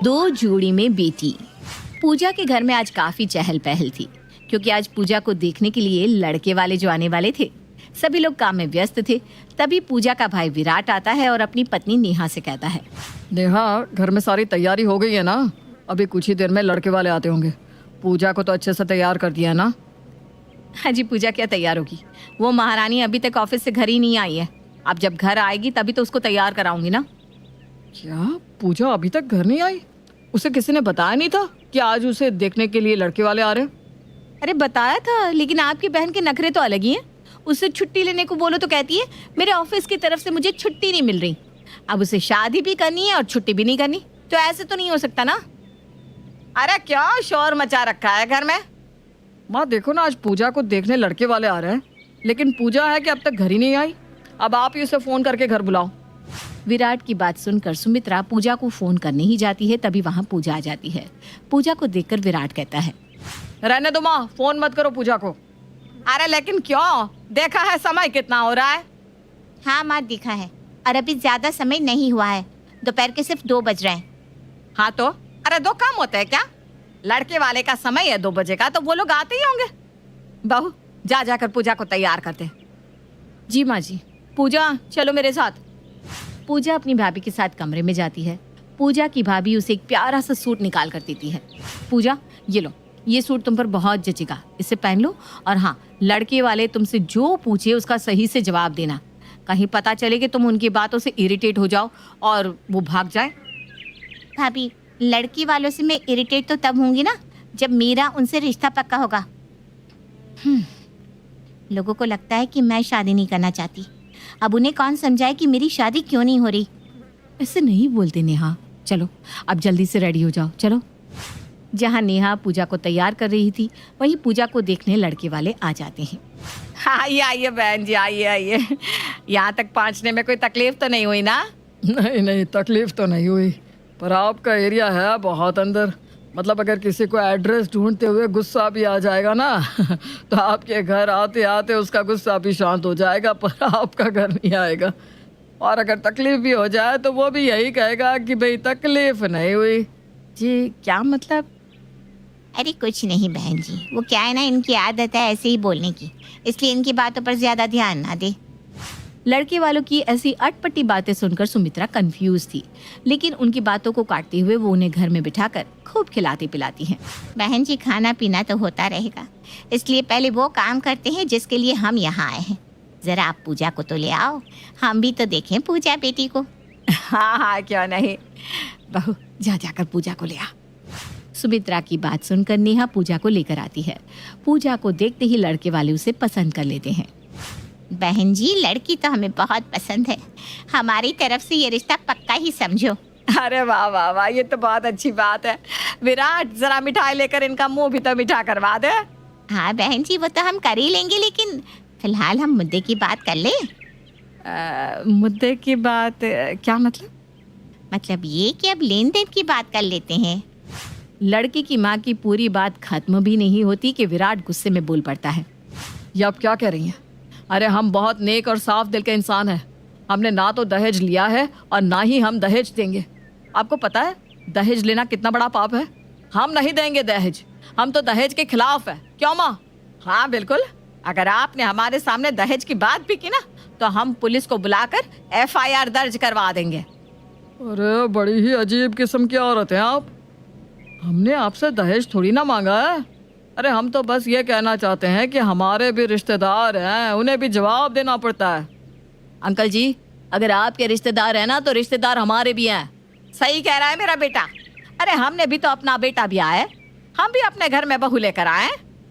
दो जोड़ी में बेटी। पूजा के घर में आज काफी चहल पहल थी, क्योंकि आज पूजा को देखने के लिए लड़के वाले जो आने वाले थे। सभी लोग काम में व्यस्त थे। तभी पूजा का भाई विराट आता है और अपनी पत्नी नेहा से कहता है, नेहा, घर में सारी तैयारी हो गई है ना? अभी कुछ ही देर में लड़के वाले आते होंगे। पूजा को तो अच्छे से तैयार कर दिया है ना? हाँ जी, पूजा क्या तैयार होगी, वो महारानी अभी तक ऑफिस से घर ही नहीं आई है। अब जब घर आएगी तभी तो उसको तैयार कराऊंगी ना। क्या पूजा अभी तक घर नहीं आई? उसे किसी ने बताया नहीं था कि आज उसे देखने के लिए लड़के वाले आ रहे हैं? अरे बताया था, लेकिन आपकी बहन के नखरे तो अलग ही हैं। उससे छुट्टी लेने को बोलो तो कहती है मेरे ऑफिस की तरफ से मुझे छुट्टी नहीं मिल रही। अब उसे शादी भी करनी है और छुट्टी भी नहीं करनी, तो ऐसे तो नहीं हो सकता ना। अरे क्या शोर मचा रखा है घर में। माँ देखो ना, आज पूजा को देखने लड़के वाले आ रहे हैं, लेकिन पूजा है कि अब तक घर ही नहीं आई। अब आप ही उसे फोन करके घर बुलाओ। विराट की बात सुनकर सुमित्रा पूजा को फोन करने ही जाती है, तभी वहाँ पूजा आ जाती है। पूजा को देखकर विराट कहता है, रहने दो माँ, फोन मत करो पूजा को। अरे लेकिन क्यों, देखा है समय कितना हो रहा है। हाँ माँ, दिखा है, और अभी ज्यादा समय नहीं हुआ है, दोपहर के सिर्फ 2 बज रहे हैं। हाँ तो अरे 2 काम होते हैं क्या? लड़के वाले का समय है 2 बजे का, तो वो लोग आते ही होंगे। बहू जा जाकर पूजा को तैयार करते। जी माँ जी। पूजा चलो मेरे साथ। पूजा अपनी भाभी के साथ कमरे में जाती है। पूजा की भाभी उसे एक प्यारा सा सूट निकाल कर देती है। पूजा ये लो, ये सूट तुम पर बहुत जचेगा, इसे पहन लो। और हाँ, लड़के वाले तुमसे जो पूछे उसका सही से जवाब देना। कहीं पता चले कि तुम उनकी बातों से इरिटेट हो जाओ और वो भाग जाए। भाभी, लड़की वालों से मैं इरिटेट तो तब होंगी ना जब मेरा उनसे रिश्ता पक्का होगा। लोगों को लगता है कि मैं शादी नहीं करना चाहती। अब उन्हें कौन समझाए कि मेरी शादी क्यों नहीं हो रही। ऐसे नहीं बोलते नेहा। चलो अब जल्दी से रेडी हो जाओ, चलो। जहाँ नेहा पूजा को तैयार कर रही थी, वहीं पूजा को देखने लड़के वाले आ जाते हैं। आइए आइए बहन जी, आइए आइए। यहाँ तक पहुँचने में कोई तकलीफ तो नहीं हुई ना? नहीं नहीं, तकलीफ तो नहीं हुई, पर आपका एरिया है बहुत अंदर। मतलब अगर किसी को एड्रेस ढूंढते हुए गुस्सा भी आ जाएगा ना तो आपके घर आते आते उसका गुस्सा भी शांत हो जाएगा, पर आपका घर नहीं आएगा। और अगर तकलीफ भी हो जाए तो वो भी यही कहेगा कि भाई तकलीफ नहीं हुई। जी क्या मतलब? अरे कुछ नहीं बहन जी, वो क्या है ना, इनकी आदत है ऐसे ही बोलने की, इसलिए इनकी बातों पर ज्यादा ध्यान ना दे। लड़के वालों की ऐसी अटपटी बातें सुनकर सुमित्रा कंफ्यूज थी, लेकिन उनकी बातों को काटते हुए वो उन्हें घर में बिठाकर खूब खिलाती पिलाती हैं। बहन जी, खाना पीना तो होता रहेगा, इसलिए पहले वो काम करते हैं जिसके लिए हम यहाँ आए हैं। जरा आप पूजा को तो ले आओ, हम भी तो देखें पूजा बेटी को। हाँ हाँ क्यों नहीं। बहू जा जाकर पूजा को ले आ। सुमित्रा की बात सुनकर नेहा पूजा को लेकर आती है। पूजा को देखते ही लड़के वाले उसे पसंद कर लेते हैं। बहन जी, लड़की तो हमें बहुत पसंद है, हमारी तरफ से ये रिश्ता पक्का ही समझो। अरे वाह वाह वाह, ये तो बहुत अच्छी बात है। विराट जरा मिठाई लेकर इनका मुंह भी तो मीठा करवा दे। हाँ बहन जी, वो तो हम कर ही लेंगे, लेकिन फिलहाल हम मुद्दे की बात कर ले। मुद्दे की बात क्या मतलब? मतलब ये कि अब लेन देन की बात कर लेते हैं। लड़की की माँ की पूरी बात खत्म भी नहीं होती कि विराट गुस्से में बोल पड़ता है। ये आप क्या कह रही हैं? अरे हम बहुत नेक और साफ दिल के इंसान हैं। हमने ना तो दहेज लिया है और ना ही हम दहेज देंगे। आपको पता है दहेज लेना कितना बड़ा पाप है? हम नहीं देंगे दहेज, हम तो दहेज के खिलाफ है। क्यों माँ? हाँ बिल्कुल, अगर आपने हमारे सामने दहेज की बात भी की ना तो हम पुलिस को बुलाकर FIR दर्ज करवा देंगे। अरे बड़ी ही अजीब किस्म की औरत हैं आप। हमने आपसे दहेज थोड़ी ना मांगा है। अरे हम तो बस ये कहना चाहते हैं कि हमारे भी रिश्तेदार हैं, उन्हें भी जवाब देना पड़ता है। अंकल जी, अगर आपके रिश्तेदार हैं ना तो रिश्तेदार हमारे भी हैं। सही कह रहा है मेरा बेटा। अरे हमने भी तो अपना बेटा भी आए, हम भी अपने घर में बहू लेकर आए,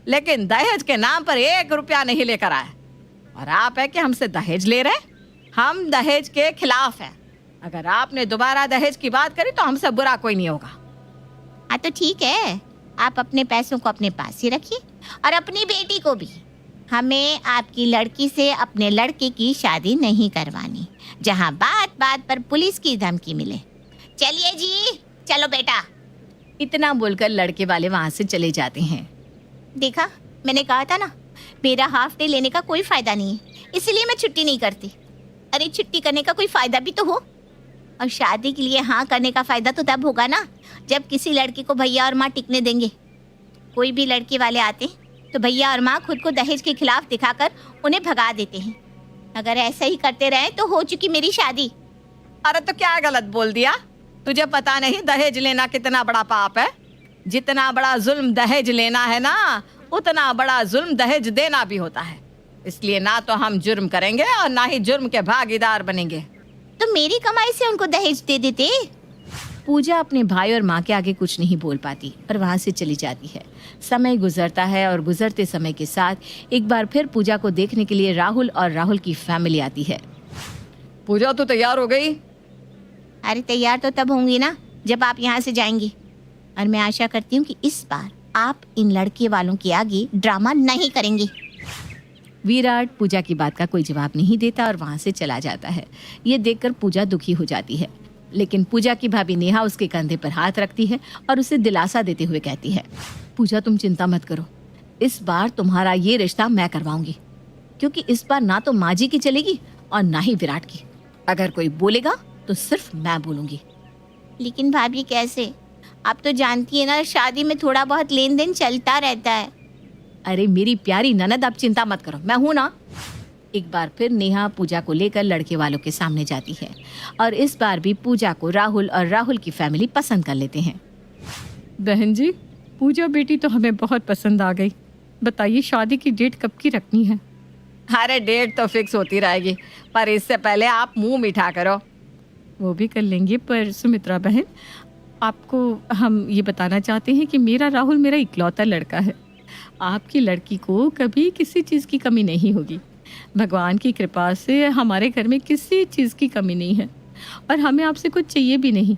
लेकिन दहेज के नाम पर 1 रुपया नहीं लेकर आए। और आप है कि हमसे दहेज ले रहे? हम दहेज के खिलाफ हैं। अगर आपने दोबारा दहेज की बात करी तो हमसे बुरा कोई नहीं होगा। हाँ तो ठीक है, आप अपने पैसों को अपने पास ही रखिए और अपनी बेटी को भी। हमें आपकी लड़की से अपने लड़के की शादी नहीं करवानी, जहाँ बात बात पर पुलिस की धमकी मिले। चलिए जी, चलो बेटा। इतना बोलकर लड़के वाले वहाँ से चले जाते हैं। देखा, मैंने कहा था ना, मेरा हाफ डे लेने का कोई फायदा नहीं है, इसलिए मैं छुट्टी नहीं करती। अरे छुट्टी करने का कोई फायदा भी तो हो। और शादी के लिए हाँ करने का फायदा तो तब होगा ना जब किसी लड़की को भैया और माँ टिकने देंगे। कोई भी लड़के वाले आते तो भैया और माँ खुद को दहेज के खिलाफ दिखाकर उन्हें भगा देते हैं। अगर ऐसा ही करते रहे तो हो चुकी मेरी शादी। अरे तो क्या गलत बोल दिया? तुझे पता नहीं दहेज लेना कितना बड़ा पाप है? जितना बड़ा जुल्म दहेज लेना है ना, उतना बड़ा जुल्म दहेज देना भी होता है। इसलिए ना तो हम जुर्म करेंगे और ना ही जुर्म के भागीदार बनेंगे। तो मेरी कमाई से उनको दहेज दे देते। पूजा अपने भाई और माँ के आगे कुछ नहीं बोल पाती और वहाँ से चली जाती है। समय गुजरता है और गुजरते समय के साथ एक बार फिर पूजा को देखने के लिए राहुल और राहुल की फैमिली आती है। पूजा तो तैयार हो गई? अरे तैयार तो तब होंगी ना जब आप यहाँ से जाएंगी। और मैं आशा करती हूँ कि इस बार आप इन लड़के वालों के आगे ड्रामा नहीं करेंगे। विराट पूजा की बात का कोई जवाब नहीं देता और वहाँ से चला जाता है। ये देखकर पूजा दुखी हो जाती है, लेकिन पूजा की भाभी नेहा उसके कंधे पर हाथ रखती है और उसे दिलासा देते हुए कहती है, पूजा तुम चिंता मत करो, इस बार तुम्हारा ये रिश्ता मैं करवाऊंगी, क्योंकि इस बार ना तो माँ जी की चलेगी और ना ही विराट की। अगर कोई बोलेगा तो सिर्फ मैं बोलूंगी। लेकिन भाभी कैसे? आप तो जानती है ना शादी में थोड़ा बहुत लेन देन चलता रहता है। अरे मेरी प्यारी ननद, आप चिंता मत करो, मैं हूं ना। एक बार फिर नेहा पूजा को लेकर लड़के वालों के सामने जाती है और इस बार भी पूजा को राहुल और राहुल की फैमिली पसंद कर लेते हैं। बहन जी, पूजा बेटी तो हमें बहुत पसंद आ गई। बताइए शादी की डेट कब की रखनी है? अरे डेट तो फिक्स होती रहेगी, पर इससे पहले आप मुंह मीठा करो। वो भी कर लेंगे, पर सुमित्रा बहन, आपको हम ये बताना चाहते हैं कि मेरा राहुल मेरा इकलौता लड़का है। आपकी लड़की को कभी किसी चीज़ की कमी नहीं होगी। भगवान की कृपा से हमारे घर में किसी चीज़ की कमी नहीं है और हमें आपसे कुछ चाहिए भी नहीं।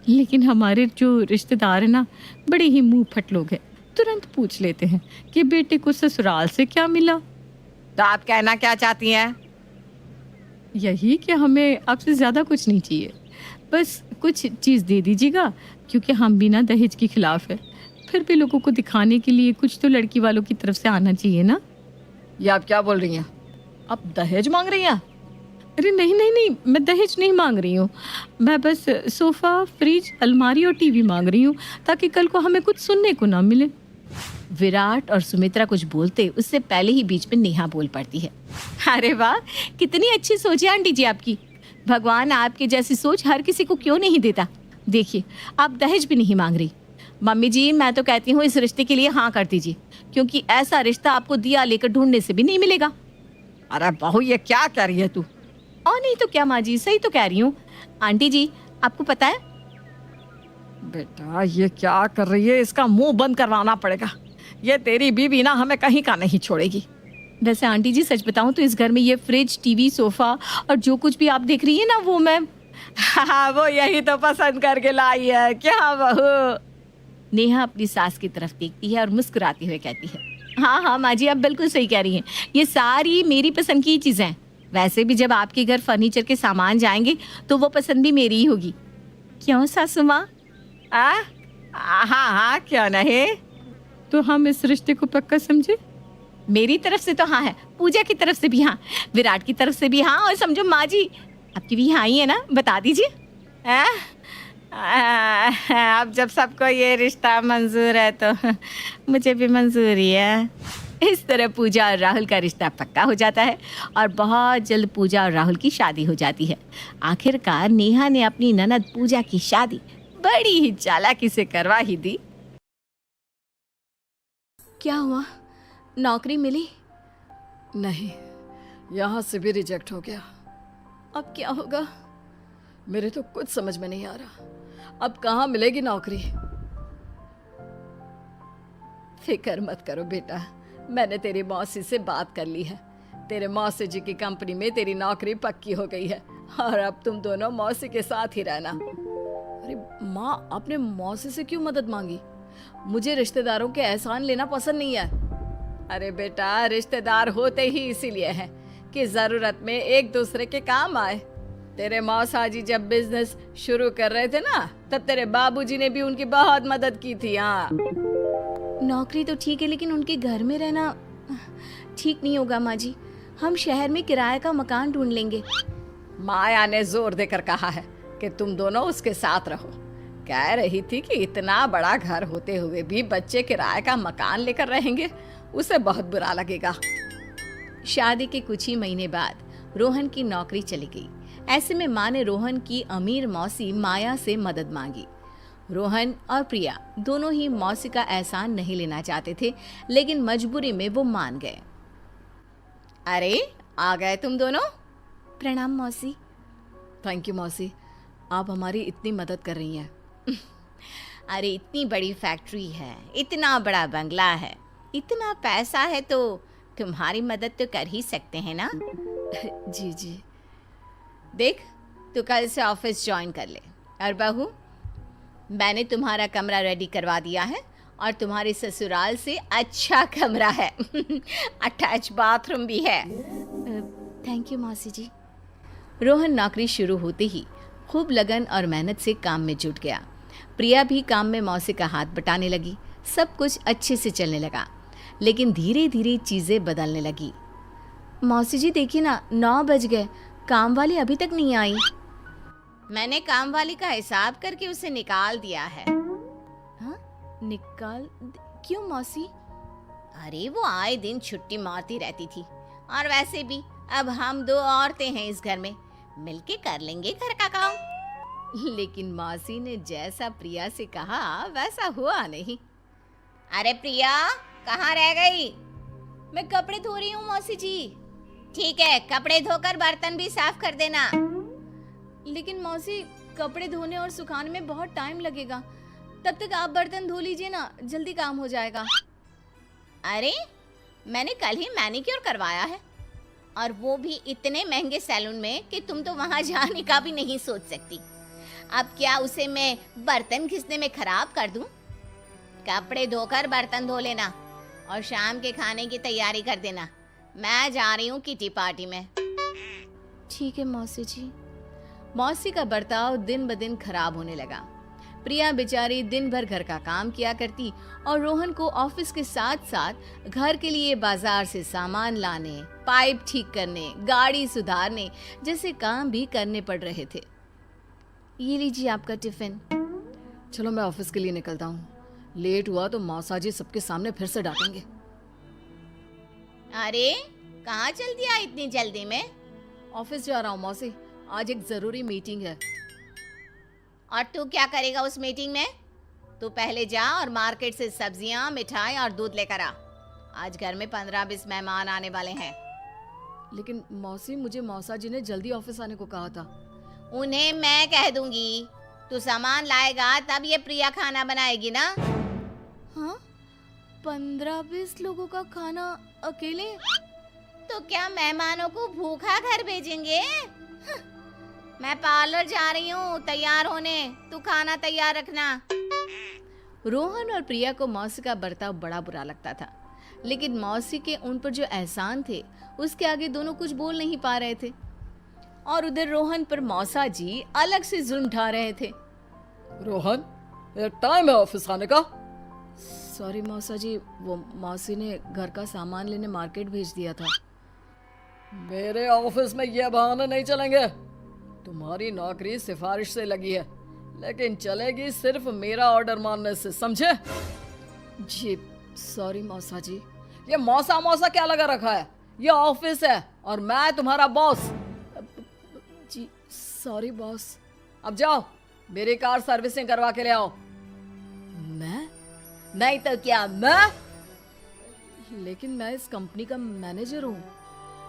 लेकिन हमारे जो रिश्तेदार हैं ना, बड़े ही मुंह फट लोग हैं, तुरंत पूछ लेते हैं कि बेटे को ससुराल से क्या मिला। तो आप कहना क्या चाहती हैं? यही कि हमें आपसे ज़्यादा कुछ नहीं चाहिए, बस कुछ चीज़ दे दीजिएगा, क्योंकि हम भी ना दहेज के खिलाफ है। फिर भी लोगों को दिखाने के लिए कुछ तो लड़की वालों की तरफ से आना चाहिए ना। ये आप क्या बोल रही हैं? आप दहेज मांग रही हैं? अरे नहीं नहीं नहीं, मैं दहेज नहीं मांग रही हूँ। मैं बस सोफ़ा, फ्रिज, अलमारी और टीवी मांग रही हूँ, ताकि कल को हमें कुछ सुनने को ना मिले। विराट और सुमित्रा कुछ बोलते उससे पहले ही बीच में नेहा बोल पड़ती है। अरे वाह, कितनी अच्छी सोच है आंटी जी आपकी। भगवान आपकी जैसी सोच हर किसी को क्यों नहीं देता। देखिए, आप दहेज भी नहीं मांग रही। मम्मी जी, मैं तो कहती हूँ इस रिश्ते के लिए हाँ कर दीजिए, क्योंकि ऐसा रिश्ता आपको दिया लेकर ढूंढने से भी नहीं मिलेगा। अरे बहू, ये क्या कह रही है तू? और नहीं तो क्या माँ जी, सही तो कह रही हूँ। आंटी जी, आपको पता है, बेटा ये क्या कर रही है? इसका मुंह बंद करवाना पड़ेगा। ये तेरी बीवी ना हमें कहीं का नहीं छोड़ेगी। वैसे आंटी जी सच बताऊं तो इस घर में ये फ्रिज, टीवी, सोफा और जो कुछ भी आप देख रही है ना, वो मैं हाँ, वो यही तो पसंद करके लाई है क्या बहू? नेहा अपनी सास की तरफ देखती है और मुस्कुराती हुए कहती है, हाँ हाँ माँ जी, आप बिल्कुल सही कह रही हैं। ये सारी मेरी पसंद की चीज़ें हैं। वैसे भी जब आपके घर फर्नीचर के सामान जाएंगे तो वो पसंद भी मेरी ही होगी। क्यों सासू माँ? हाँ हाँ, क्यों नहीं? तो हम इस रिश्ते को पक्का समझे? मेरी तरफ से तो हाँ है, पूजा की तरफ से भी हाँ, विराट की तरफ से भी हाँ, और समझो माँ जी आपकी भी हाँ ही है ना। बता दीजिए। अब जब सबको ये रिश्ता मंजूर है तो मुझे भी मंजूरी है। इस तरह पूजा और राहुल का रिश्ता पक्का हो जाता है और बहुत जल्द पूजा और राहुल की शादी हो जाती है। आखिरकार नेहा ने अपनी ननद पूजा की शादी बड़ी ही चालाकी से करवा ही दी। क्या हुआ, नौकरी मिली? नहीं, यहाँ से भी रिजेक्ट हो गया। अब क्या होगा? मेरे तो कुछ समझ में नहीं आ रहा। अब कहाँ मिलेगी नौकरी? फिक्र मत करो बेटा, मैंने तेरी मौसी से बात कर ली है। तेरे मौसी जी की कंपनी में तेरी नौकरी पक्की हो गई है और अब तुम दोनों मौसी के साथ ही रहना। अरे माँ, आपने मौसी से क्यों मदद मांगी? मुझे रिश्तेदारों के एहसान लेना पसंद नहीं है। अरे बेटा, रिश्तेदार होते ही इसीलिए हैं कि जरूरत में एक दूसरे के काम आए। तेरे मौसा जी जब बिजनेस शुरू कर रहे थे ना, तब तेरे बाबूजी ने भी उनकी बहुत मदद की थी। हाँ, नौकरी तो ठीक है, लेकिन उनके घर में रहना ठीक नहीं होगा माँ जी। हम शहर में किराए का मकान ढूंढ लेंगे। माया ने जोर देकर कहा है, कि तुम दोनों उसके साथ रहो। कह रही थी कि इतना बड़ा घर होते हुए भी बच्चे किराए का मकान लेकर रहेंगे, उसे बहुत बुरा लगेगा। शादी के कुछ ही महीने बाद रोहन की नौकरी चली गई। ऐसे में माँ ने रोहन की अमीर मौसी माया से मदद मांगी। रोहन और प्रिया दोनों ही मौसी का एहसान नहीं लेना चाहते थे, लेकिन मजबूरी में वो मान गए। अरे आ गए तुम दोनों। प्रणाम मौसी। थैंक यू मौसी, आप हमारी इतनी मदद कर रही हैं। अरे इतनी बड़ी फैक्ट्री है, इतना बड़ा बंगला है, इतना पैसा है, तो तुम्हारी मदद तो कर ही सकते हैं ना। जी जी। देख, तू कल से ऑफिस ज्वाइन कर ले। और बहू, मैंने तुम्हारा कमरा रेडी करवा दिया है और तुम्हारे ससुराल से अच्छा कमरा है। अटैच बाथरूम भी है। थैंक यू मौसी जी। रोहन नौकरी शुरू होते ही खूब लगन और मेहनत से काम में जुट गया। प्रिया भी काम में मौसी का हाथ बटाने लगी। सब कुछ अच्छे से चलने लगा, लेकिन धीरे धीरे चीज़ें बदलने लगी। मौसी जी देखिए ना, 9 बज गए, काम वाली अभी तक नहीं आई। मैंने काम वाली का हिसाब करके उसे निकाल दिया है। हाँ, क्यों मौसी? अरे वो आए दिन छुट्टी मारती रहती थी, और वैसे भी अब हम 2 औरतें हैं इस घर में, मिलके कर लेंगे घर का काम। लेकिन मौसी ने जैसा प्रिया से कहा वैसा हुआ नहीं। अरे प्रिया, कहाँ रह गई? मैं कपड़े धो रही हूँ मौसी जी। ठीक है, कपड़े धोकर बर्तन भी साफ कर देना। लेकिन मौसी, कपड़े धोने और सुखाने में बहुत टाइम लगेगा, तब तक आप बर्तन धो लीजिए ना, जल्दी काम हो जाएगा। अरे मैंने कल ही मैनिक्योर करवाया है, और वो भी इतने महंगे सैलून में कि तुम तो वहां जाने का भी नहीं सोच सकती। अब क्या उसे मैं बर्तन घिसने में खराब कर दूं? कपड़े धोकर बर्तन धो लेना और शाम के खाने की तैयारी कर देना। मैं जा रही हूँ किटी पार्टी में। ठीक है मौसी जी। मौसी का बर्ताव दिन ब दिन खराब होने लगा। प्रिया बेचारी दिन भर घर का काम किया करती और रोहन को ऑफिस के साथ साथ घर के लिए बाजार से सामान लाने, पाइप ठीक करने, गाड़ी सुधारने जैसे काम भी करने पड़ रहे थे। ये लीजिए आपका टिफिन। चलो मैं ऑफिस के लिए निकलता हूँ, लेट हुआ तो मौसा जी सबके सामने फिर से डांटेंगे। अरे कहाँ चल दिया इतनी जल्दी में? ऑफिस जा रहा हूँ मौसी, आज एक जरूरी मीटिंग है। और तू क्या करेगा उस मीटिंग में? तू पहले जा और मार्केट से सब्जियां, मिठाई और दूध लेकर आ। आज घर में 15-20 मेहमान आने वाले हैं। लेकिन मौसी, मुझे मौसा जी ने जल्दी ऑफिस आने को कहा था। उन्हें मैं कह दूंगी। तू सामान लाएगा तब ये प्रिया खाना बनाएगी ना। हाँ, 15-20 लोगों का खाना अकेले? तो क्या मेहमानों को भूखा घर भेजेंगे? मैं पार्लर जा रही हूँ तैयार होने, तू खाना तैयार रखना। रोहन और प्रिया को मौसी का बर्ताव बड़ा बुरा लगता था, लेकिन मौसी के उन पर जो एहसान थे उसके आगे दोनों कुछ बोल नहीं पा रहे थे। और उधर रोहन पर मौसा जी अलग से जुल्म ढा रहे थे। रोहन, ये टाइम है ऑफिस आने का। सॉरी मौसा जी, वो मौसी ने घर का सामान लेने मार्केट भेज दिया था। मेरे ऑफिस में ये बहाने नहीं चलेंगे। तुम्हारी नौकरी सिफारिश से लगी है, लेकिन चलेगी सिर्फ मेरा ऑर्डर मानने से, समझे? जी सॉरी मौसा जी। ये मौसा मौसा क्या लगा रखा है? ये ऑफिस है और मैं तुम्हारा बॉस। जी सॉरी बॉस। अब जाओ, मेरी कार सर्विसिंग करवा के ले आओ। मैं? नहीं तो क्या मैं? लेकिन मैं इस कंपनी का मैनेजर हूँ।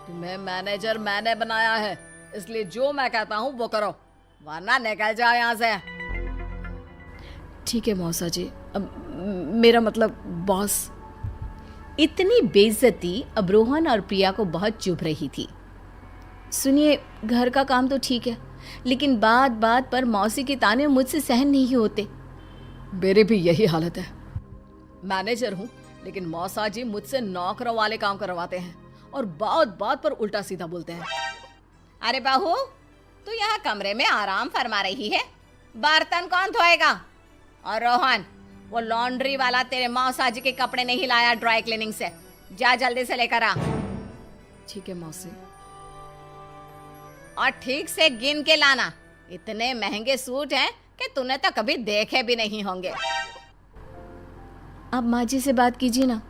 तुम्हें मैनेजर मैंने बनाया है, इसलिए जो मैं कहता हूँ वो करो, वरना निकल जाओ यहाँ से। ठीक है मौसा जी, अब मेरा मतलब बॉस। इतनी बेइज्जती अब रोहन और प्रिया को बहुत चुभ रही थी। सुनिए, घर का काम तो ठीक है, लेकिन बात बात पर मौसी के ताने मुझसे सहन नहीं होते। मेरी भी यही हालत है। मैनेजर हूँ, लेकिन मौसा जी मुझसे नौकरों वाले काम करवाते हैं और बात बात पर उल्टा सीधा बोलते हैं। अरे बहू, तू यहाँ कमरे में आराम फरमा रही है, बर्तन कौन धोएगा? और रोहन, वो लॉन्ड्री वाला तेरे मौसा जी के कपड़े नहीं लाया ड्राई क्लीनिंग से, जा जल्दी से लेकर आ। ठीक है मौसी। और ठीक से गिन के लाना, इतने महंगे सूट हैं कि तूने तो कभी देखे भी नहीं होंगे। आप माँ जी से बात कीजिए ना,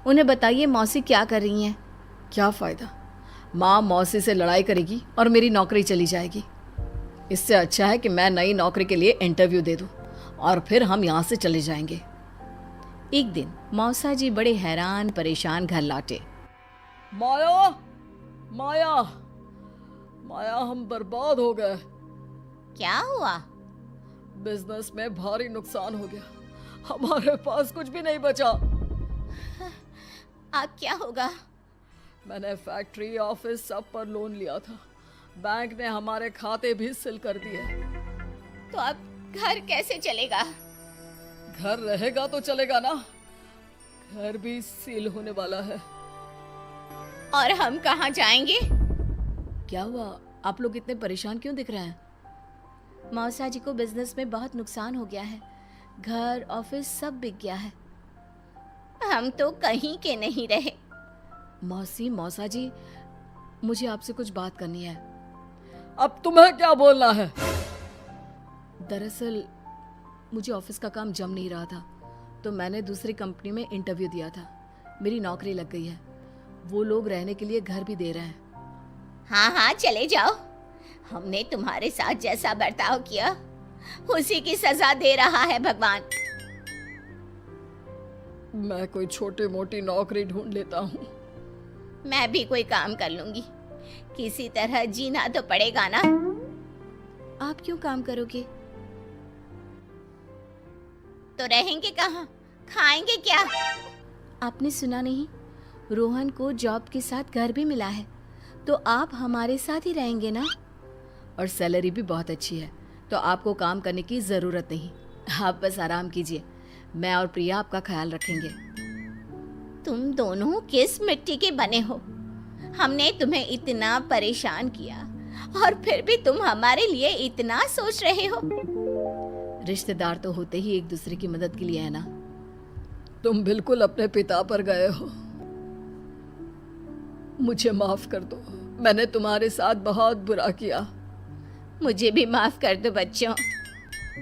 उन्हें बताइए मौसी क्या कर रही हैं। क्या फ़ायदा, माँ मौसी से लड़ाई करेगी और मेरी नौकरी चली जाएगी। इससे अच्छा है कि मैं नई नौकरी के लिए इंटरव्यू दे दूँ और फिर हम यहाँ से चले जाएंगे। एक दिन मौसा जी बड़े हैरान परेशान घर लौटे। माया, माया, माया, हम बर्बाद हो गए। क्या हुआ? बिजनेस में भारी नुकसान हो गया, हमारे पास कुछ भी नहीं बचा। अब क्या होगा? मैंने फैक्ट्री, ऑफिस सब पर लोन लिया था। बैंक ने हमारे खाते भी सील कर दिए। तो अब घर कैसे चलेगा? घर रहेगा तो चलेगा ना, घर भी सील होने वाला है। और हम कहाँ जाएंगे? क्या हुआ, आप लोग इतने परेशान क्यों दिख रहे हैं? मौसा जी को बिजनेस में बहुत नुकसान हो गया है, घर ऑफिस सब बिक गया है। हम तो कहीं के नहीं रहे। मौसी, मौसा जी, मुझे आपसे कुछ बात करनी है। अब तुम्हें क्या बोलना है? दरअसल मुझे ऑफिस का काम जम नहीं रहा था, तो मैंने दूसरी कंपनी में इंटरव्यू दिया था। मेरी नौकरी लग गई है, वो लोग रहने के लिए घर भी दे रहे हैं। हाँ हाँ, चले जाओ। हमने तुम्हारे साथ जैसा बर्ताव किया उसी की सजा दे रहा है भगवान। मैं कोई छोटी मोटी नौकरी ढूंढ लेता हूँ। मैं भी कोई काम कर लूंगी, किसी तरह जीना तो पड़ेगा ना। आप क्यों काम करोगे? तो रहेंगे कहाँ, खाएंगे क्या? आपने सुना नहीं, रोहन को जॉब के साथ घर भी मिला है, तो आप हमारे साथ ही रहेंगे ना। और सैलरी भी बहुत अच्छी है, तो आपको काम करने की ज़रूरत नहीं। आप बस आराम कीजिए, मैं और प्रिया आपका ख्याल रखेंगे। तुम दोनों किस मिट्टी के बने हो? हमने तुम्हें इतना परेशान किया और फिर भी तुम हमारे लिए इतना सोच रहे हो। रिश्तेदार तो होते ही एक दूसरे की मदद के लिए है ना। तुम बिल्कुल अपने पिता पर गए हो। मुझे माफ कर दो, मैंने तुम्हारे साथ बहुत बुरा किया। मुझे भी माफ कर दो बच्चों।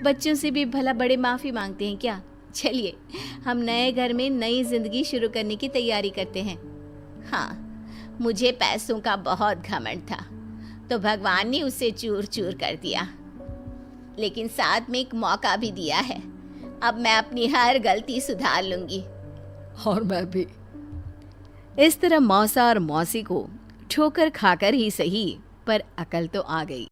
बच्चों से भी भला बड़े माफ़ी मांगते हैं क्या? चलिए, हम नए घर में नई जिंदगी शुरू करने की तैयारी करते हैं। हाँ, मुझे पैसों का बहुत घमंड था, तो भगवान ने उसे चूर चूर कर दिया, लेकिन साथ में एक मौका भी दिया है। अब मैं अपनी हर गलती सुधार लूंगी। और मैं भी। इस तरह मौसा और मौसी को ठोकर खाकर ही सही, पर अकल तो आ गई।